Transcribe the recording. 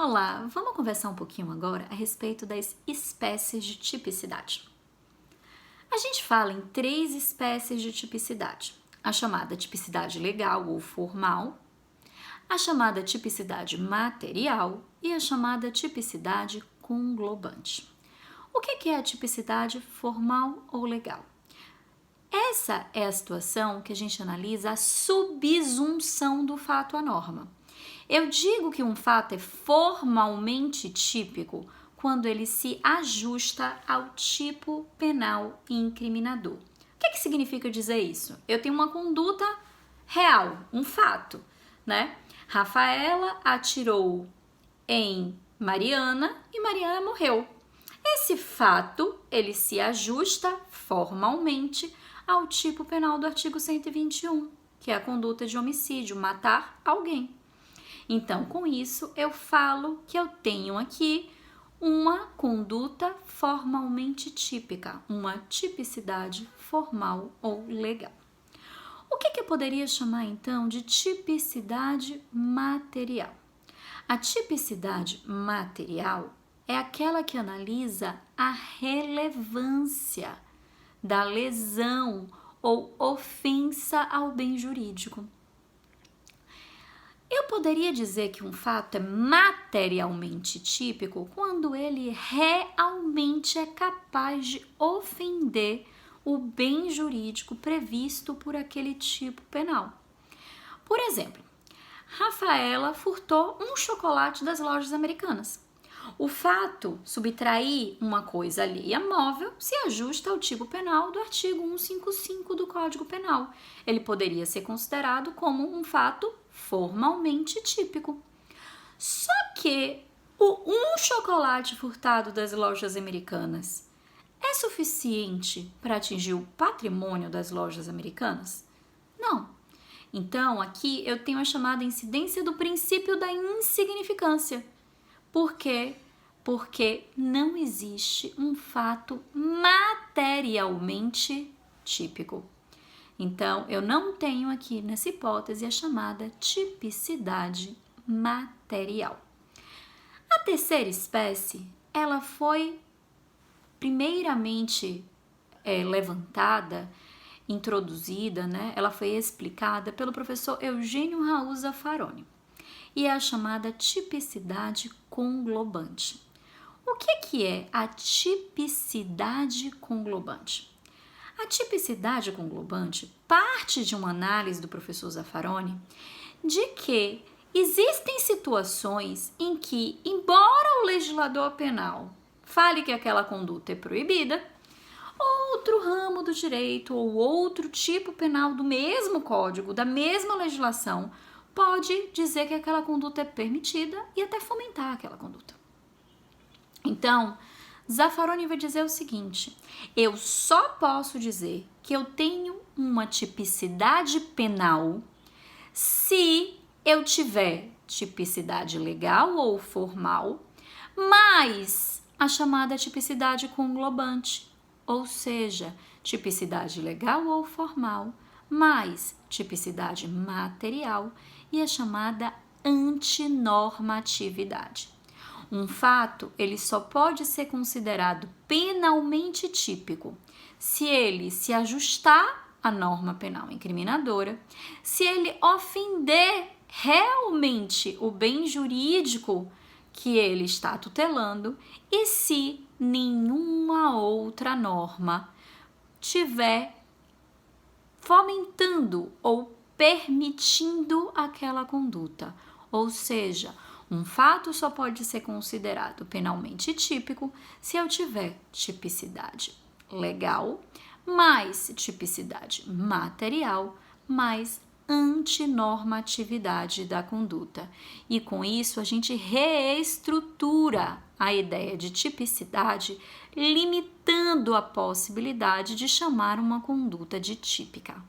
Olá, vamos conversar um pouquinho agora a respeito das espécies de tipicidade. A gente fala em 3 espécies de tipicidade: a chamada tipicidade legal ou formal, a chamada tipicidade material e a chamada tipicidade conglobante. O que é a tipicidade formal ou legal? Essa é a situação que a gente analisa a subsunção do fato à norma. Eu digo que um fato é formalmente típico quando ele se ajusta ao tipo penal incriminador. O que significa dizer isso? Eu tenho uma conduta real, um fato, né? Rafaela atirou em Mariana e Mariana morreu. Esse fato, ele se ajusta formalmente ao tipo penal do artigo 121, que é a conduta de homicídio, matar alguém. Então, com isso, eu falo que eu tenho aqui uma conduta formalmente típica, uma tipicidade formal ou legal. O que eu poderia chamar, então, de tipicidade material? A tipicidade material é aquela que analisa a relevância da lesão ou ofensa ao bem jurídico. Eu poderia dizer que um fato é materialmente típico quando ele realmente é capaz de ofender o bem jurídico previsto por aquele tipo penal. Por exemplo, Rafaela furtou um chocolate das lojas americanas. O fato, subtrair uma coisa alheia móvel, se ajusta ao tipo penal do artigo 155 do Código Penal. Ele poderia ser considerado como um fato formalmente típico. Só que um chocolate furtado das lojas americanas é suficiente para atingir o patrimônio das lojas americanas? Não. Então, aqui eu tenho a chamada incidência do princípio da insignificância. Por quê? Porque não existe um fato materialmente típico. Então, eu não tenho aqui nessa hipótese a chamada tipicidade material. A terceira espécie, ela foi primeiramente levantada, introduzida, né? Ela foi explicada pelo professor Eugênio Raul Zaffaroni e é a chamada tipicidade conglobante. O que é a tipicidade conglobante? A tipicidade conglobante parte de uma análise do professor Zaffaroni de que existem situações em que, embora o legislador penal fale que aquela conduta é proibida, outro ramo do direito ou outro tipo penal do mesmo código, da mesma legislação, pode dizer que aquela conduta é permitida e até fomentar aquela conduta. Então, Zaffaroni vai dizer o seguinte: eu só posso dizer que eu tenho uma tipicidade penal se eu tiver tipicidade legal ou formal, mais a chamada tipicidade conglobante, ou seja, tipicidade legal ou formal, mais tipicidade material e a chamada antinormatividade. Um fato, ele só pode ser considerado penalmente típico se ele se ajustar à norma penal incriminadora, se ele ofender realmente o bem jurídico que ele está tutelando e se nenhuma outra norma tiver fomentando ou permitindo aquela conduta. Ou seja, um fato só pode ser considerado penalmente típico se eu tiver tipicidade legal, mais tipicidade material, mais antinormatividade da conduta. E com isso a gente reestrutura a ideia de tipicidade, limitando a possibilidade de chamar uma conduta de típica.